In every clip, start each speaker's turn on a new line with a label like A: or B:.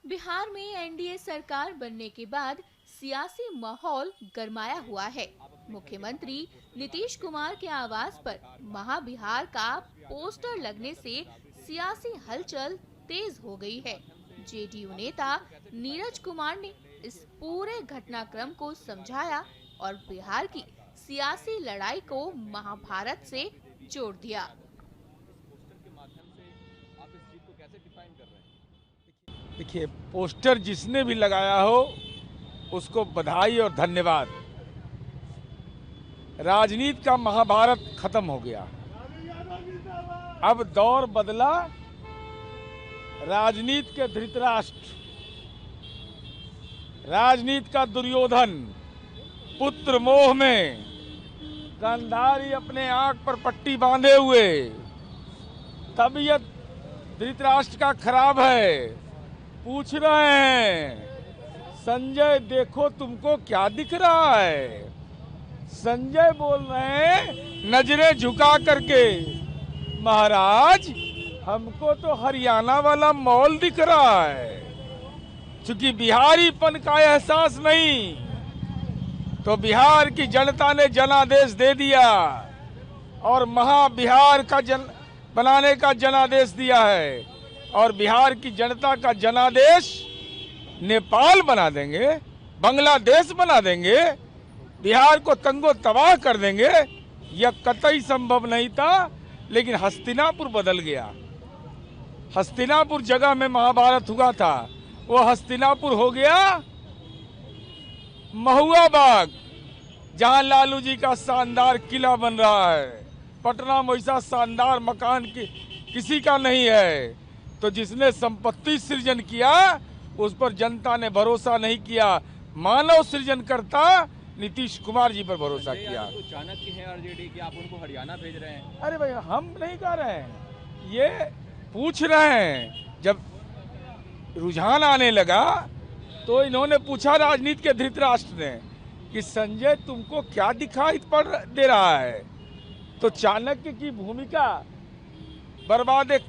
A: बिहार में एनडीए सरकार बनने के बाद सियासी माहौल गरमाया हुआ है। मुख्यमंत्री नीतीश कुमार के आवास पर महाबिहार का पोस्टर लगने से सियासी हलचल तेज हो गई है। जेडीयू नेता नीरज कुमार ने इस पूरे घटनाक्रम को समझाया और बिहार की सियासी लड़ाई को महाभारत से जोड़ दिया।
B: देखिए, पोस्टर जिसने भी लगाया हो उसको बधाई और धन्यवाद। राजनीति का महाभारत खत्म हो गया, अब दौर बदला। राजनीति के धृतराष्ट्र, राजनीति का दुर्योधन, पुत्र मोह में गांधारी अपने आंख पर पट्टी बांधे हुए, तबीयत धृतराष्ट्र का खराब है, पूछ रहे हैं संजय देखो तुमको क्या दिख रहा है। संजय बोल रहे हैं नजरें झुका करके, महाराज हमको तो हरियाणा वाला मॉल दिख रहा है। क्योंकि बिहारीपन का एहसास नहीं, तो बिहार की जनता ने जनादेश दे दिया और महाबिहार का बनाने का जनादेश दिया है। और बिहार की जनता का जनादेश नेपाल बना देंगे, बांग्लादेश बना देंगे, बिहार को तंगो तबाह कर देंगे, यह कतई संभव नहीं था। लेकिन हस्तिनापुर बदल गया। हस्तिनापुर जगह में महाभारत हुआ था, वो हस्तिनापुर हो गया महुआ बाग, जहां लालू जी का शानदार किला बन रहा है। पटना में ऐसा शानदार मकान किसी का नहीं है। तो जिसने संपत्ति सृजन किया उस पर जनता ने भरोसा नहीं किया। मानव सृजन करता नीतीश कुमार जी पर भरोसा किया।
C: चाणक्य है आरजेडी कि आप उनको हरियाणा भेज रहे हैं?
B: अरे भाई, हम नहीं कह रहे हैं, ये पूछ रहे हैं। जब रुझान आने लगा तो इन्होंने पूछा राजनीति के धृतराष्ट्र ने कि संजय तुमको क्या दिखाई पड़ दे रहा है। तो चाणक्य की भूमिका बर्बाद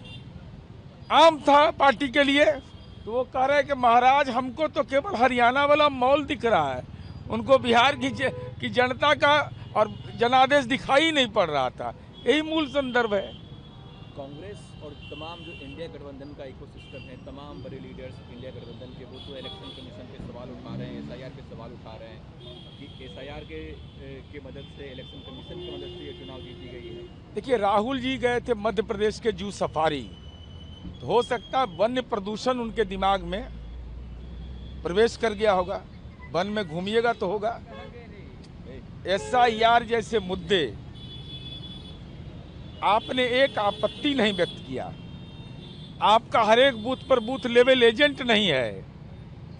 B: आम था पार्टी के लिए। तो वो कह रहे हैं कि महाराज हमको तो केवल हरियाणा वाला मॉल दिख रहा है, उनको बिहार की जनता का और जनादेश दिखाई नहीं पड़ रहा था। यही मूल संदर्भ है।
C: कांग्रेस और तमाम जो इंडिया गठबंधन का इकोसिस्टम है, तमाम बड़े लीडर्स इंडिया गठबंधन के, वो तो इलेक्शन कमीशन पे सवाल उठा रहे हैं, एसआईआर पे सवाल उठा रहे हैं कि एसआईआर के मदद से, इलेक्शन कमीशन की मदद से ये चुनाव जीती गई है।
B: देखिए, राहुल जी गए थे मध्य प्रदेश के जू सफारी, तो हो सकता है वन्य प्रदूषण उनके दिमाग में प्रवेश कर गया होगा। वन में घूमिएगा तो होगा। एसआईआर जैसे मुद्दे आपने एक आपत्ति नहीं व्यक्त किया। आपका हर एक बूथ पर बूथ लेवल एजेंट नहीं है,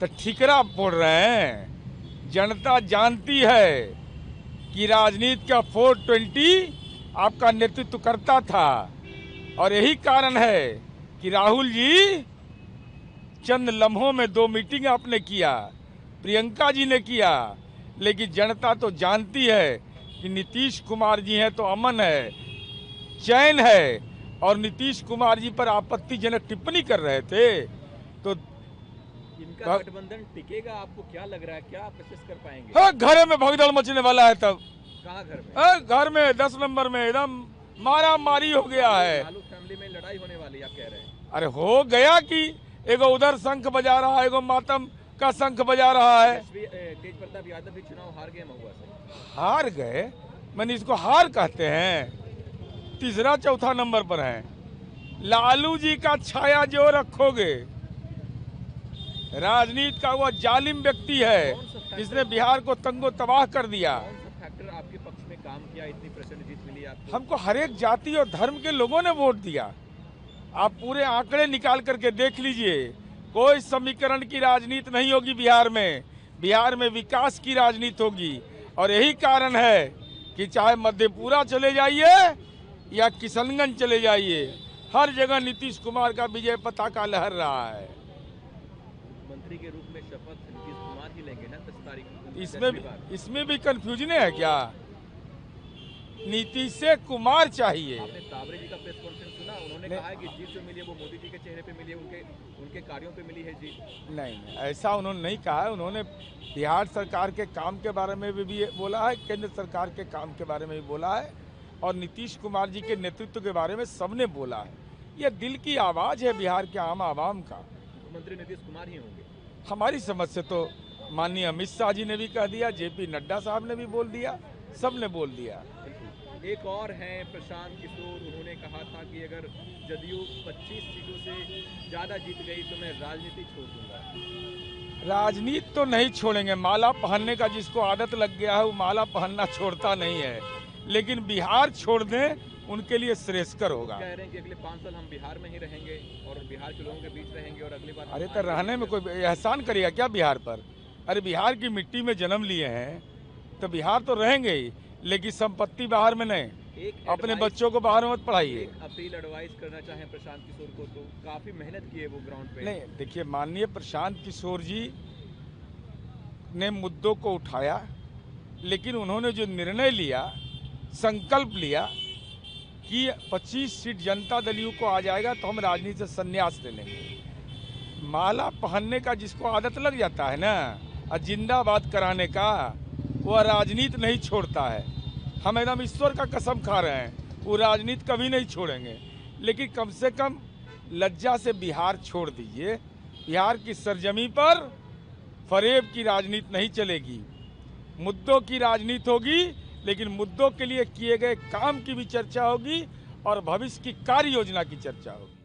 B: तो ठिकरा बोल रहे हैं। जनता जानती है कि राजनीति का 420 आपका नेतृत्व करता था। और यही कारण है कि राहुल जी चंद लम्हों में 2 मीटिंग आपने किया, प्रियंका जी ने किया, लेकिन जनता तो जानती है कि नीतीश कुमार जी हैं तो अमन है, चैन है। और नीतीश कुमार जी पर आपत्तिजनक टिप्पणी कर रहे थे तो
C: इनका गठबंधन टिकेगा? आपको क्या लग रहा है, क्या आप प्रोसेस कर पाएंगे?
B: हाँ, घर में भगदड़ मचने वाला है। तब
C: कहाँ घर में?
B: घर में 10 नंबर में एकदम मारा मारी हो गया है।
C: लालू फैमिली में लड़ाई होने वाली, आप कह रहे हैं?
B: अरे हो गया कि एगो उधर शंख बजा रहा है, एगो मातम का शंख बजा रहा है।
C: तेज प्रताप यादव भी चुनाव हार गए महुआ से।
B: हार गए? मैंने इसको हार कहते हैं। तीसरा चौथा नंबर पर है। लालू जी का छाया जो रखोगे, राजनीति का वह जालिम व्यक्ति है जिसने बिहार को तंगो तबाह कर दिया।
C: कौन सा फैक्टर आपके पक्ष में काम किया, इतनी % जीत मिली आपको?
B: हमको हर एक जाति और धर्म के लोगों ने वोट दिया। आप पूरे आंकड़े निकाल करके देख लीजिए। कोई समीकरण की राजनीति नहीं होगी बिहार में। बिहार में विकास की राजनीति होगी। और यही कारण है कि चाहे मधेपुरा चले जाइए या किशनगंज चले जाइए, हर जगह नीतीश कुमार का विजय पताका लहर रहा है।
C: मंत्री के रूप में शपथ नीतीश कुमार ही लेंगे ना 10 तारीख को?
B: इसमें भी कंफ्यूजन है क्या? नीतीश से कुमार चाहिए।
C: आपने ताबरे जी का प्रेस कॉन्फ्रेंस सुना? उन्होंने कहा है कि जीत जो मिली है वो मोदी जी के चेहरे पे मिली है, उनके कार्यों पे मिली है जीत।
B: नहीं, ऐसा उन्होंने नहीं कहा है। उन्होंने बिहार सरकार के काम के बारे में भी बोला है, केंद्र सरकार के काम के बारे में भी बोला है, और नीतीश कुमार जी के नेतृत्व के बारे में सबने बोला है। यह दिल की आवाज़ है बिहार के आम आवाम का।
C: मुख्यमंत्री नीतीश कुमार ही होंगे
B: हमारी समझ से तो माननीय अमित शाह जी ने भी कह दिया, जेपी नड्डा साहब ने भी बोल दिया, सब ने बोल दिया।
C: एक और हैं प्रशांत किशोर, उन्होंने कहा था कि अगर जदयू 25 सीटों से ज़्यादा जीत गई तो मैं राजनीति छोड़ दूंगा।
B: राजनीति तो नहीं छोड़ेंगे, माला पहनने का जिसको आदत लग गया है वो माला पहनना छोड़ता नहीं है, लेकिन बिहार छोड़ दें उनके लिए श्रेयस्कर होगा।
C: कह रहे हैं कि अगले 5 साल हम बिहार में ही रहेंगे और बिहार के लोगों के बीच रहेंगे और अगली बार।
B: अरे तो रहने में कोई एहसान करेगा क्या बिहार पर? अरे बिहार की मिट्टी में जन्म लिए हैं तो बिहार तो रहेंगे ही, लेकिन संपत्ति बाहर में नहीं, अपने बच्चों को बाहर मत पढ़ाइए।
C: अपील एडवाइस करना चाहें प्रशांत किशोर को, तो काफी मेहनत की है वो ग्राउंड पे।
B: नहीं, देखिए माननीय प्रशांत किशोर जी ने मुद्दों को उठाया, लेकिन उन्होंने जो निर्णय लिया, संकल्प लिया कि 25 सीट जनता दल यू को आ जाएगा तो हम राजनीति से संन्यास ले लेंगे। माला पहनने का जिसको आदत लग जाता है ना, और जिंदाबाद कराने का, वह राजनीति नहीं छोड़ता है। हम एकदम ईश्वर का कसम खा रहे हैं, वो राजनीति कभी नहीं छोड़ेंगे, लेकिन कम से कम लज्जा से बिहार छोड़ दीजिए। बिहार की सरजमी पर फरेब की राजनीति नहीं चलेगी, मुद्दों की राजनीति होगी, लेकिन मुद्दों के लिए किए गए काम की भी चर्चा होगी और भविष्य की कार्य योजना की चर्चा होगी।